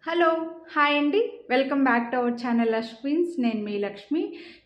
Hello hi అండి, welcome back to our channel Ashwins. నేను మీ లక్ష్మి.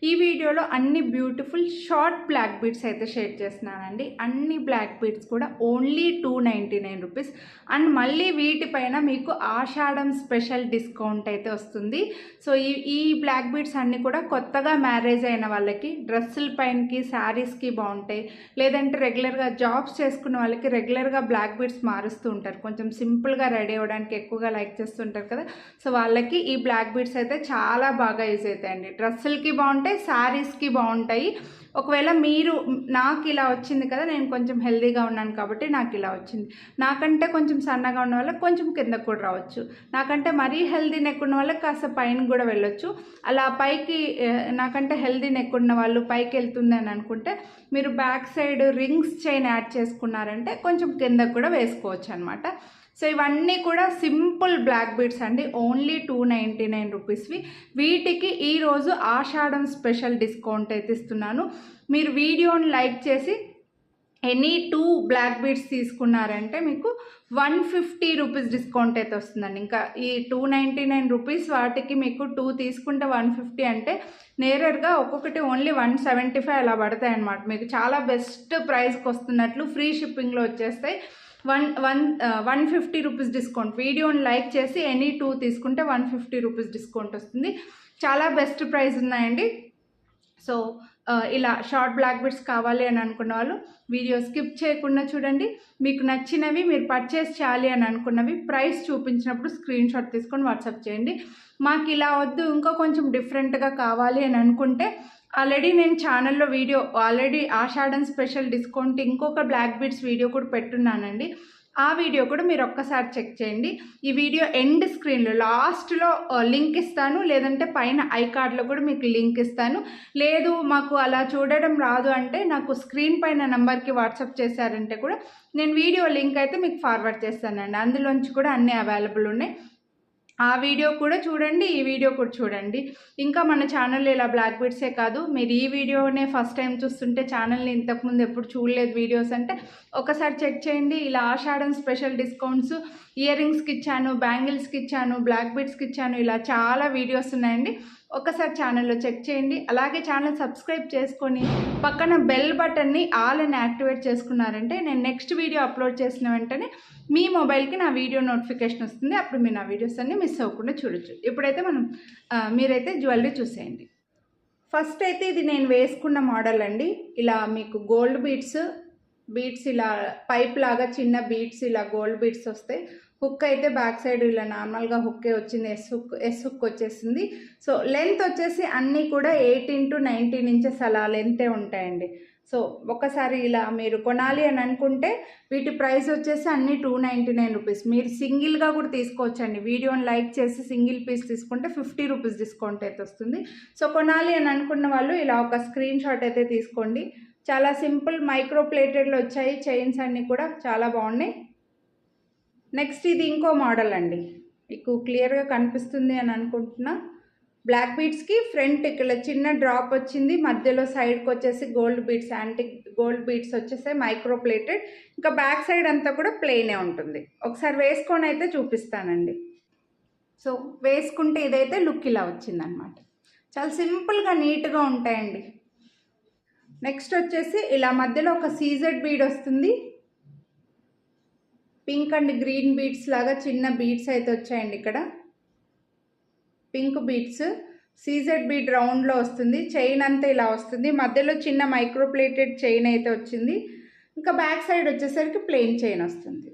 ఈ వీడియోలో అన్ని బ్యూటిఫుల్ షార్ట్ బ్లాక్ బీడ్స్ అయితే షేర్ చేస్తున్నానండి. అన్ని బ్లాక్ బీడ్స్ కూడా ఓన్లీ 299 రూపీస్. అండ్ మళ్ళీ వీటిపైన మీకు ఆషాఢం స్పెషల్ డిస్కౌంట్ అయితే వస్తుంది. సో ఈ బ్లాక్ బీడ్స్ అన్నీ కూడా కొత్తగా మ్యారేజ్ అయిన వాళ్ళకి డ్రెస్సుల పైనకి శారీస్కి బాగుంటాయి. లేదంటే రెగ్యులర్గా జాబ్స్ చేసుకున్న వాళ్ళకి రెగ్యులర్గా బ్లాక్ బీడ్స్ మారుస్తూ ఉంటారు, కొంచెం సింపుల్గా రెడీ అవ్వడానికి ఎక్కువగా లైక్ చేస్తుంటారు కదా. సో వాళ్ళకి ఈ బ్లాక్ బీడ్స్ అయితే చాలా బాగా యూజ్ అవుతాయండి. డ్రెస్సులకి బాగుంటాయి, శారీస్కి బాగుంటాయి. ఒకవేళ మీరు నాకు ఇలా వచ్చింది కదా, నేను కొంచెం హెల్దీగా ఉన్నాను కాబట్టి నాకు ఇలా వచ్చింది. నాకంటే కొంచెం సన్నగా ఉన్న వాళ్ళకి కొంచెం కిందకు కూడా రావచ్చు. నాకంటే మరీ హెల్దీ నెక్ ఉన్న వాళ్ళకి కాస్త పైన కూడా వెళ్ళొచ్చు. అలా పైకి నాకంటే హెల్దీ నెక్ ఉన్న వాళ్ళు పైకి వెళ్తుంది అని అనుకుంటే మీరు back side rings chain add చేసుకున్నారంటే కొంచెం కిందకు కూడా వేసుకోవచ్చు అనమాట. సో ఇవన్నీ కూడా సింపుల్ బ్లాక్ బీడ్స్ అండి, ఓన్లీ 299 రూపీస్వి. వీటికి ఈరోజు ఆషాఢం స్పెషల్ డిస్కౌంట్ అయితే ఇస్తున్నాను. మీరు వీడియోని లైక్ చేసి ఎనీ 2 బ్లాక్ బీడ్స్ తీసుకున్నారంటే మీకు 150 రూపీస్ డిస్కౌంట్ అయితే వస్తుందండి. ఇంకా ఈ 299 రూపీస్ వాటికి మీకు 2 తీసుకుంటే 150 అంటే నేరర్గా ఒక్కొక్కటి ఓన్లీ 175 అలా పడతాయి అన్నమాట. మీకు చాలా బెస్ట్ ప్రైస్కి వస్తున్నట్లు ఫ్రీ షిప్పింగ్లో వచ్చేస్తాయి. 150 రూపీస్ డిస్కౌంట్. వీడియోని లైక్ చేసి ఎనీ 2 తీసుకుంటే 150 రూపీస్ డిస్కౌంట్ వస్తుంది. చాలా బెస్ట్ ప్రైస్ ఉన్నాయండి. సో ఇలా షార్ట్ బ్లాక్ బీడ్స్ కావాలి అని అనుకున్న వాళ్ళు వీడియో స్కిప్ చేయకుండా చూడండి. మీకు నచ్చినవి మీరు పర్చేస్ చేయాలి అని అనుకున్నవి ప్రైస్ చూపించినప్పుడు స్క్రీన్ షాట్ తీసుకొని వాట్సాప్ చేయండి. మాకు ఇలా వద్దు, ఇంకా కొంచెం డిఫరెంట్గా కావాలి అని అనుకుంటే ఆల్రెడీ నేను ఛానల్లో వీడియో ఆషాఢం స్పెషల్ డిస్కౌంట్ ఇంకొక బ్లాక్ బీడ్స్ వీడియో కూడా పెట్టున్నానండి. ఆ వీడియో కూడా మీరు ఒక్కసారి చెక్ చేయండి. ఈ వీడియో ఎండ్ స్క్రీన్లో లాస్ట్లో లింక్ ఇస్తాను, లేదంటే పైన ఐ కార్డ్లో కూడా మీకు లింక్ ఇస్తాను. లేదు మాకు అలా చూడడం రాదు అంటే నాకు స్క్రీన్ పైన నెంబర్కి వాట్సాప్ చేశారంటే కూడా నేను వీడియో లింక్ అయితే మీకు ఫార్వర్డ్ చేస్తానండి. అందులోంచి కూడా అన్నీ అవైలబుల్ ఉన్నాయి. ఆ వీడియో కూడా చూడండి, ఈ వీడియో కూడా చూడండి. ఇంకా మన ఛానల్లో ఇలా బ్లాక్ బీడ్సే కాదు, మీరు ఈ వీడియోనే ఫస్ట్ టైం చూస్తుంటే ఛానల్ని ఇంతకుముందు ఎప్పుడు చూడలేదు వీడియోస్ అంటే ఒకసారి చెక్ చేయండి. ఇలా ఆషాఢం స్పెషల్ డిస్కౌంట్స్, ఇయర్ రింగ్స్కి ఇచ్చాను, బ్యాంగిల్స్కి ఇచ్చాను, బ్లాక్ బీడ్స్కి ఇచ్చాను, ఇలా చాలా వీడియోస్ ఉన్నాయండి. ఒకసారి ఛానల్లో చెక్ చేయండి. అలాగే ఛానల్ సబ్స్క్రైబ్ చేసుకొని పక్కన బెల్ బటన్ని ఆల్ అని యాక్టివేట్ చేసుకున్నారంటే నేను నెక్స్ట్ వీడియో అప్లోడ్ చేసిన వెంటనే మీ మొబైల్కి నా వీడియో నోటిఫికేషన్ వస్తుంది. అప్పుడు మీరు నా వీడియోస్ అన్నీ మిస్ అవ్వకుండా చూడొచ్చు. ఇప్పుడైతే మీరైతే జ్యువెలరీ చూసేయండి. ఫస్ట్ అయితే ఇది నేను వేసుకున్న మోడల్ అండి. ఇలా మీకు గోల్డ్ బీడ్స్ ఇలా పైప్ లాగా చిన్న బీడ్స్, ఇలా గోల్డ్ బీడ్స్ వస్తాయి. హుక్ అయితే బ్యాక్ సైడ్ ఇలా నార్మల్గా హుక్కే వచ్చింది, ఎస్ హుక్ వచ్చేసింది. సో లెంత్ వచ్చేసి అన్నీ కూడా 18 to 19 ఇంచెస్ అలా లెంతే ఉంటాయండి. సో ఒకసారి ఇలా మీరు కొనాలి అని అనుకుంటే వీటి ప్రైస్ వచ్చేసి అన్నీ 299 రూపీస్. మీరు సింగిల్గా కూడా తీసుకోవచ్చండి. వీడియోని లైక్ చేసి సింగిల్ పీస్ తీసుకుంటే 50 రూపీస్ డిస్కౌంట్ అయితే వస్తుంది. సో కొనాలి అని అనుకున్న వాళ్ళు ఇలా ఒక స్క్రీన్ షాట్ అయితే తీసుకోండి. చాలా సింపుల్ మైక్రో ప్లేటెడ్లో వచ్చాయి. చైన్స్ అన్నీ కూడా చాలా బాగున్నాయి. నెక్స్ట్ ఇది ఇంకో మోడల్ అండి, మీకు క్లియర్గా కనిపిస్తుంది అని అనుకుంటున్నా. బ్లాక్ బీడ్స్కి ఫ్రంట్ ఇక్కడ చిన్న డ్రాప్ వచ్చింది, మధ్యలో సైడ్కి వచ్చేసి gold beads, antique gold beads వచ్చేసి మైక్రో ప్లేటెడ్. ఇంకా బ్యాక్ సైడ్ అంతా కూడా ప్లెయినే ఉంటుంది. ఒకసారి వేసుకొని అయితే చూపిస్తానండి. సో వేసుకుంటే ఇదైతే లుక్ ఇలా వచ్చిందనమాట. చాలా సింపుల్గా నీట్గా ఉంటాయండి. నెక్స్ట్ వచ్చేసి ఇలా మధ్యలో ఒక సీజెడ్ బీడ్ వస్తుంది. పింక్ అండ్ గ్రీన్ బీడ్స్ లాగా చిన్న బీడ్స్ అయితే వచ్చాయండి. ఇక్కడ పింక్ బీడ్స్, సీజెడ్ బీడ్ రౌండ్లో వస్తుంది. చైన్ అంతా ఇలా వస్తుంది, మధ్యలో చిన్న మైక్రో ప్లేటెడ్ చైన్ అయితే వచ్చింది. ఇంకా బ్యాక్ సైడ్ వచ్చేసరికి ప్లెయిన్ చైన్ వస్తుంది.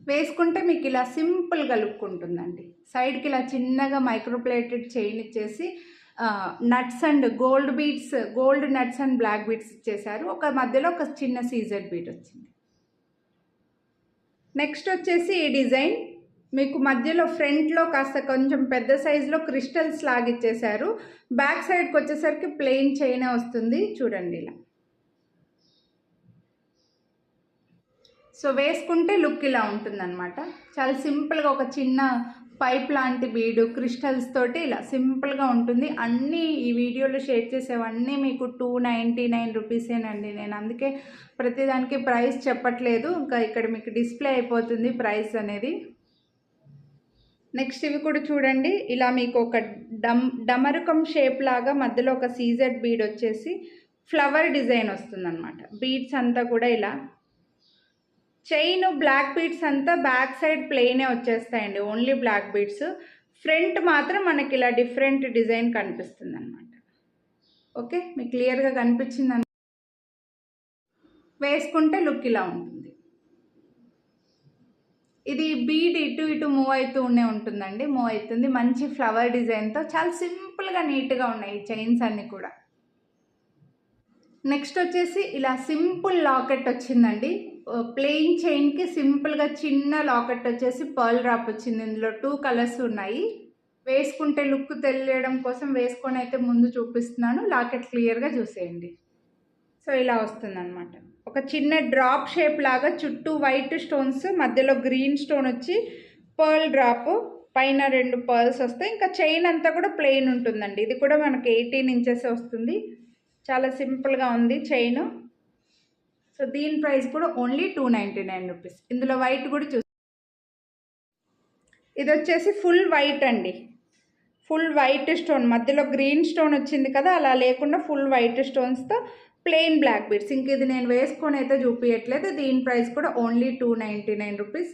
వేసుకుంటే మీకు ఇలా సింపుల్గా లుక్ ఉంటుందండి. సైడ్కి ఇలా చిన్నగా మైక్రో ప్లేటెడ్ చైన్ ఇచ్చేసి nuts and gold nuts and black beads ఇచ్చేసారు. ఒక మధ్యలో ఒక చిన్న సీజెడ్ బీడ్ వచ్చింది. నెక్స్ట్ వచ్చేసి ఈ డిజైన్ మీకు మధ్యలో ఫ్రంట్లో కాస్త కొంచెం పెద్ద సైజులో క్రిస్టల్స్ లాగిచ్చేసారు. బ్యాక్ సైడ్కి వచ్చేసరికి ప్లెయిన్ చైన్ వస్తుంది. చూడండి ఇలా. సో వేసుకుంటే లుక్ ఇలా ఉంటుందన్నమాట. చాలా సింపుల్గా ఒక చిన్న పైప్ లాంటి బీడు క్రిస్టల్స్ తోటి ఇలా సింపుల్గా ఉంటుంది. అన్నీ ఈ వీడియోలో షేర్ చేసేవన్నీ మీకు 299 రూపీసేనండి. నేను అందుకే ప్రతిదానికి ప్రైస్ చెప్పట్లేదు, ఇంకా ఇక్కడ మీకు డిస్ప్లే అయిపోతుంది ప్రైస్ అనేది. నెక్స్ట్ ఇవి కూడా చూడండి, ఇలా మీకు ఒక డమరుకం షేప్ లాగా మధ్యలో ఒక సీజెడ్ బీడ్ వచ్చేసి ఫ్లవర్ డిజైన్ వస్తుందన్నమాట. బీడ్స్ అంతా కూడా ఇలా చైన్ బ్లాక్ బీడ్స్ అంతా బ్యాక్ సైడ్ ప్లెయినే వచ్చేస్తాయండి, ఓన్లీ బ్లాక్ బీడ్స్. ఫ్రంట్ మాత్రం మనకి ఇలా డిఫరెంట్ డిజైన్ కనిపిస్తుంది అనమాట. ఓకే, మీకు క్లియర్గా కనిపించింది. వేసుకుంటే లుక్ ఇలా ఉంటుంది. ఇది బీడ్ ఇటు ఇటు మూవ్ ఉంటుందండి, మూవ్ అవుతుంది. మంచి ఫ్లవర్ డిజైన్తో చాలా సింపుల్గా నీట్గా ఉన్నాయి ఈ చైన్స్ అన్నీ కూడా. నెక్స్ట్ వచ్చేసి ఇలా సింపుల్ లాకెట్ వచ్చిందండి. ప్లెయిన్ చైన్కి సింపుల్గా చిన్న లాకెట్ వచ్చేసి పర్ల్ డ్రాప్ వచ్చింది. ఇందులో 2 కలర్స్ ఉన్నాయి. వేసుకుంటే లుక్ తెలియడం కోసం వేసుకొని అయితే ముందు చూపిస్తున్నాను, లాకెట్ క్లియర్గా చూసేయండి. సో ఇలా వస్తుందన్నమాట. ఒక చిన్న డ్రాప్ షేప్ లాగా చుట్టూ వైట్ స్టోన్స్, మధ్యలో గ్రీన్ స్టోన్ వచ్చి పర్ల్ డ్రాప్, పైన 2 పర్ల్స్ వస్తాయి. ఇంకా చైన్ అంతా కూడా ప్లెయిన్ ఉంటుందండి. ఇది కూడా మనకి 18 ఇంచెస్ వస్తుంది. చాలా సింపుల్గా ఉంది చైన్. సో దీని ప్రైస్ కూడా ఓన్లీ 299 రూపీస్. ఇందులో వైట్ కూడా ఇది వచ్చేసి ఫుల్ వైట్ అండి, ఫుల్ వైట్ స్టోన్, మధ్యలో గ్రీన్ స్టోన్ వచ్చింది కదా, అలా లేకుండా ఫుల్ వైట్ స్టోన్స్తో ప్లెయిన్ బ్లాక్ బీడ్స్. ఇంక ఇది నేను వేసుకొని అయితే చూపించట్లేదు. దీని ప్రైస్ కూడా ఓన్లీ 299 రూపీస్.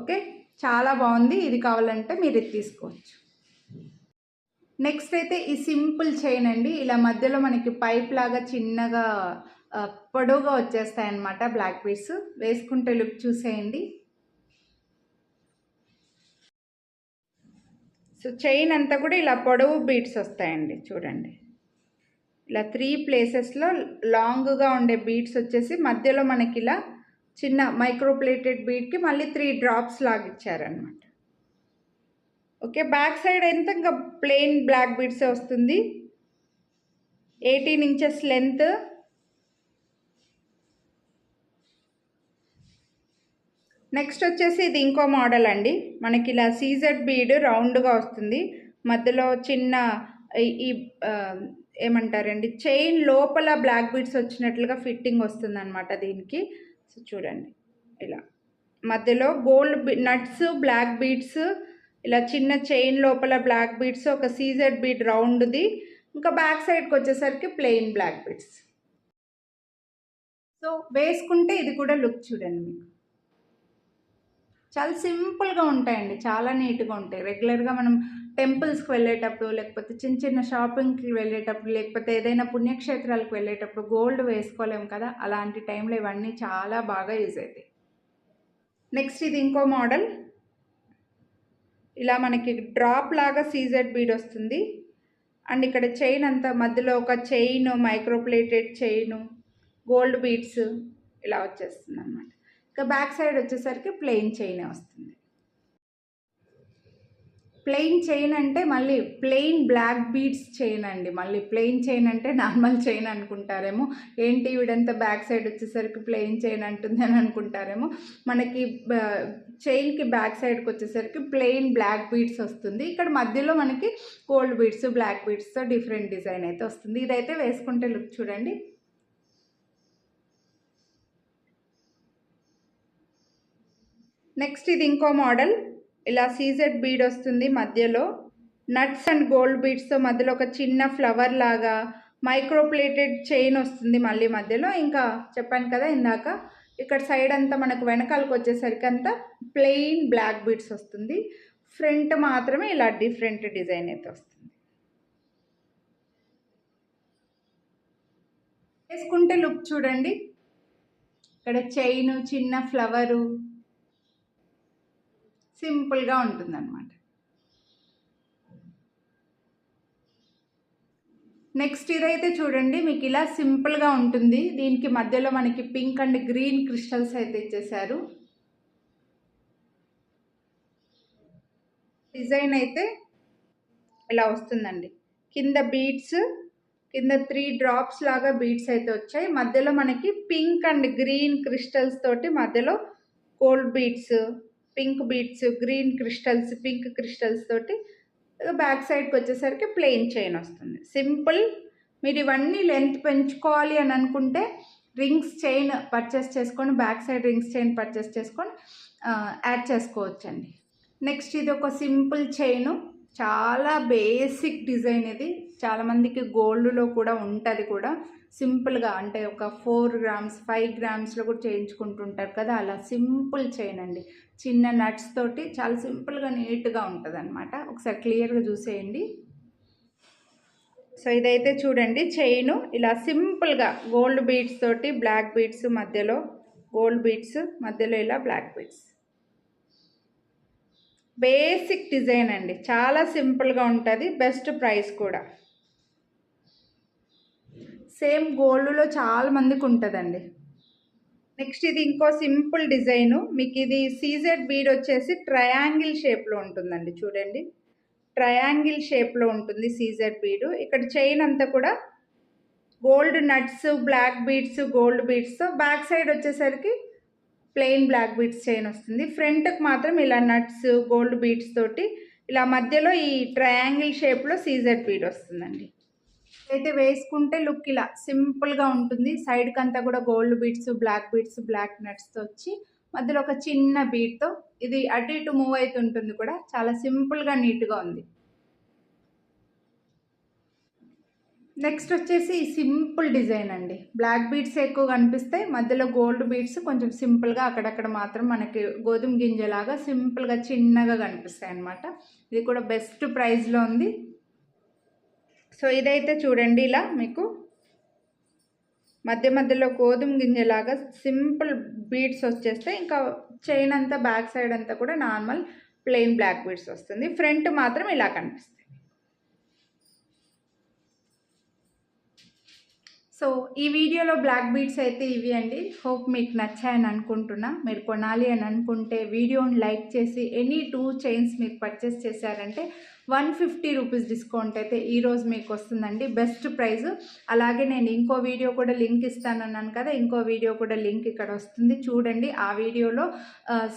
ఓకే, చాలా బాగుంది. ఇది కావాలంటే మీరు ఇది తీసుకోవచ్చు. నెక్స్ట్ అయితే ఈ సింపుల్ చైన్ అండి. ఇలా మధ్యలో మనకి పైప్ లాగా చిన్నగా పొడవుగా వచ్చేస్తాయి అన్నమాట బ్లాక్ బీడ్స్. వేసుకుంటే లుక్ చూసేయండి. సో చైన్ అంతా కూడా ఇలా పొడవు బీడ్స్ వస్తాయండి, చూడండి. ఇలా 3 ప్లేసెస్లో లాంగ్గా ఉండే బీడ్స్ వచ్చేసి మధ్యలో మనకి ఇలా చిన్న మైక్రోప్లేటెడ్ బీడ్కి మళ్ళీ 3 డ్రాప్స్ లాగా ఇచ్చారనమాట. ఓకే, బ్యాక్ సైడ్ ఎంత ఇంకా ప్లెయిన్ బ్లాక్ బీడ్సే వస్తుంది. 18 ఇంచెస్ లెంత్. నెక్స్ట్ వచ్చేసి ఇది ఇంకో మోడల్ అండి. మనకి ఇలా సీజెడ్ బీడ్ రౌండ్గా వస్తుంది, మధ్యలో చిన్న ఈ ఏమంటారండి చైన్ లోపల బ్లాక్ బీడ్స్ వచ్చినట్లుగా ఫిట్టింగ్ వస్తుంది అనమాట దీనికి. సో చూడండి, ఇలా మధ్యలో గోల్డ్ నట్స్ బ్లాక్ బీడ్స్, ఇలా చిన్న చైన్ లోపల బ్లాక్ బీడ్స్, ఒక సీజెడ్ బీడ్ రౌండ్ది, ఇంకా బ్యాక్ సైడ్కి వచ్చేసరికి ప్లెయిన్ బ్లాక్ బీడ్స్. సో వేసుకుంటే ఇది కూడా లుక్ చూడండి, మీకు చాలా సింపుల్గా ఉంటాయండి, చాలా నీట్గా ఉంటాయి. రెగ్యులర్గా మనం టెంపుల్స్కి వెళ్ళేటప్పుడు, లేకపోతే చిన్న చిన్న షాపింగ్కి వెళ్ళేటప్పుడు, లేకపోతే ఏదైనా పుణ్యక్షేత్రాలకు వెళ్ళేటప్పుడు గోల్డ్ వేసుకోలేము కదా, అలాంటి టైంలో ఇవన్నీ చాలా బాగా యూజ్ అవుతాయి. నెక్స్ట్ ఇది ఇంకో మోడల్. ఇలా మనకి డ్రాప్ లాగా సీజెడ్ బీడ్ వస్తుంది. అండ్ ఇక్కడ చైన్ అంతా మధ్యలో ఒక chain, microplated chain, gold beads ఇలా వచ్చేస్తుంది అన్నమాట. ఇంకా బ్యాక్ సైడ్ వచ్చేసరికి ప్లెయిన్ చైనే వస్తుంది. ప్లెయిన్ చైన్ అంటే మళ్ళీ ప్లెయిన్ బ్లాక్ బీడ్స్ చైన్ అండి. మళ్ళీ ప్లెయిన్ చైన్ అంటే నార్మల్ చైన్ అనుకుంటారేమో, ఏంటి వీడంతా బ్యాక్ సైడ్ వచ్చేసరికి ప్లెయిన్ చైన్ అంటుంది అని అనుకుంటారేమో. మనకి చైన్కి బ్యాక్ సైడ్కి వచ్చేసరికి ప్లెయిన్ బ్లాక్ బీడ్స్ వస్తుంది. ఇక్కడ మధ్యలో మనకి గోల్డ్ బీడ్స్, బ్లాక్ బీడ్స్తో డిఫరెంట్ డిజైన్ అయితే వస్తుంది. ఇదైతే వేసుకుంటే లుక్ చూడండి. నెక్స్ట్ ఇది ఇంకో మోడల్. ఇలా సీజెడ్ బీడ్ వస్తుంది, మధ్యలో నట్స్ అండ్ గోల్డ్ బీడ్స్తో మధ్యలో ఒక చిన్న ఫ్లవర్ లాగా మైక్రోప్లేటెడ్ చైన్ వస్తుంది మళ్ళీ మధ్యలో. ఇంకా చెప్పాను కదా ఇందాక, ఇక్కడ సైడ్ అంతా మనకు వెనకాలకు వచ్చేసరికి అంతా ప్లెయిన్ బ్లాక్ బీడ్స్ వస్తుంది. ఫ్రంట్ మాత్రమే ఇలా డిఫరెంట్ డిజైన్ అయితే వస్తుంది. వేసుకుంటే లుక్ చూడండి. ఇక్కడ చైన్, చిన్న ఫ్లవరు, సింపుల్గా ఉంటుందన్నమాట. నెక్స్ట్ ఇదైతే చూడండి, మీకు ఇలా సింపుల్గా ఉంటుంది. దీనికి మధ్యలో మనకి పింక్ అండ్ గ్రీన్ క్రిస్టల్స్ అయితే ఇచ్చేసారు. డిజైన్ అయితే ఇలా వస్తుందండి. కింద బీడ్స్, కింద 3 డ్రాప్స్ లాగా బీడ్స్ అయితే వచ్చాయి. మధ్యలో మనకి పింక్ అండ్ గ్రీన్ క్రిస్టల్స్ తోటి మధ్యలో gold beads, pink beads, green crystals, pink crystals తోటి బ్యాక్ సైడ్కి వచ్చేసరికి ప్లెయిన్ చైన్ వస్తుంది. సింపుల్. మీరు ఇవన్నీ లెంత్ పెంచుకోవాలి అని అనుకుంటే రింగ్స్ చైన్ పర్చేస్ చేసుకొని, back side rings chain purchase చేసుకొని యాడ్ చేసుకోవచ్చండి. నెక్స్ట్ ఇది ఒక సింపుల్ చైను, చాలా బేసిక్ డిజైన్. ఇది చాలామందికి గోల్డ్లో కూడా ఉంటుంది కూడా సింపుల్గా, అంటే ఒక 4 గ్రామ్స్ 5 గ్రామ్స్లో కూడా చేయించుకుంటుంటారు కదా, అలా సింపుల్ చైన్ అండి. చిన్న నట్స్ తోటి చాలా సింపుల్గా నీట్గా ఉంటుంది అనమాట. ఒకసారి క్లియర్గా చూసేయండి. సో ఇదైతే చూడండి చైను ఇలా సింపుల్గా గోల్డ్ బీడ్స్ తోటి, బ్లాక్ బీడ్స్ మధ్యలో గోల్డ్ బీడ్స్, మధ్యలో ఇలా బ్లాక్ బీడ్స్. బేసిక్ డిజైన్ అండి, చాలా సింపుల్గా ఉంటుంది, బెస్ట్ ప్రైస్ కూడా. సేమ్ గోల్డ్లో చాలా మందికి ఉంటుందండి. నెక్స్ట్ ఇది ఇంకో సింపుల్ డిజైను. మీకు ఇది సీజెడ్ బీడ్ వచ్చేసి ట్రయాంగిల్ షేప్లో ఉంటుందండి. చూడండి, ట్రయాంగిల్ షేప్లో ఉంటుంది సీజెడ్ బీడు. ఇక్కడ చైన్ అంతా కూడా gold nuts, black beads, gold బీడ్స్తో, బ్యాక్ సైడ్ వచ్చేసరికి ప్లెయిన్ బ్లాక్ బీడ్స్ చైన్ వస్తుంది. ఫ్రంట్కి మాత్రం ఇలా నట్స్, గోల్డ్ బీడ్స్ తోటి ఇలా మధ్యలో ఈ ట్రయాంగిల్ షేప్లో సీజెడ్ బీడ్ వస్తుందండి. అయితే వేసుకుంటే లుక్ ఇలా సింపుల్గా ఉంటుంది. సైడ్కి అంతా కూడా gold beads, black beads, black నట్స్తో వచ్చి మధ్యలో ఒక చిన్న బీడ్తో ఇది అటు ఇటు మూవ్ అవుతుంటుంది కూడా. చాలా సింపుల్గా నీట్గా ఉంది. నెక్స్ట్ వచ్చేసి సింపుల్ డిజైన్ అండి. బ్లాక్ బీడ్స్ ఎక్కువ కనిపిస్తాయి, మధ్యలో గోల్డ్ బీడ్స్ కొంచెం సింపుల్గా అక్కడక్కడ మాత్రం మనకి గోధుమ గింజలాగా సింపుల్గా చిన్నగా కనిపిస్తాయి అన్నమాట. ఇది కూడా బెస్ట్ ప్రైస్లో ఉంది. సో ఇదైతే చూడండి ఇలా మీకు మధ్య మధ్యలో గోధుమ గింజలాగా సింపుల్ బీడ్స్ వచ్చేస్తే, ఇంకా చైన్ అంతా బ్యాక్ సైడ్ అంతా కూడా నార్మల్ ప్లెయిన్ బ్లాక్ బీడ్స్ వస్తుంది. ఫ్రంట్ మాత్రం ఇలా కనిపిస్తుంది. సో ఈ వీడియోలో బ్లాక్ బీడ్స్ అయితే ఇవి అండి. హోప్ మీకు నచ్చాయని అనుకుంటున్నా. మీరు కొనాలి అని అనుకుంటే వీడియోని లైక్ చేసి ఎనీ 2 చైన్స్ మీరు పర్చేస్ చేశారంటే 150 రూపీస్ డిస్కౌంట్ అయితే ఈరోజు మీకు వస్తుందండి, బెస్ట్ ప్రైస్. అలాగే నేను ఇంకో వీడియో కూడా లింక్ ఇస్తానన్నాను కదా, ఇంకో వీడియో కూడా లింక్ ఇక్కడ వస్తుంది చూడండి. ఆ వీడియోలో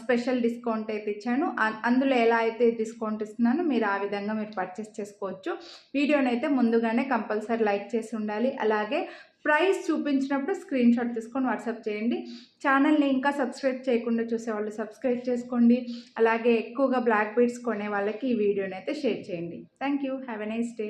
స్పెషల్ డిస్కౌంట్ అయితే ఇచ్చాను. అందులో ఎలా అయితే డిస్కౌంట్ ఇస్తున్నానో మీరు ఆ విధంగా మీరు పర్చేస్ చేసుకోవచ్చు. వీడియోని అయితే ముందుగానే కంపల్సరీ లైక్ చేసి ఉండాలి. అలాగే ప్రైస్ చూపించినప్పుడు స్క్రీన్ షాట్ తీసుకొని వాట్సాప్ చేయండి. ఛానల్ని ఇంకా సబ్స్క్రైబ్ చేయకుండా చూసేవాళ్ళు సబ్స్క్రైబ్ చేసుకోండి. అలాగే ఎక్కువగా బ్లాక్ బీడ్స్ కొనే వాళ్ళకి ఈ వీడియోని అయితే షేర్ చేయండి. Thank you. Have a nice day.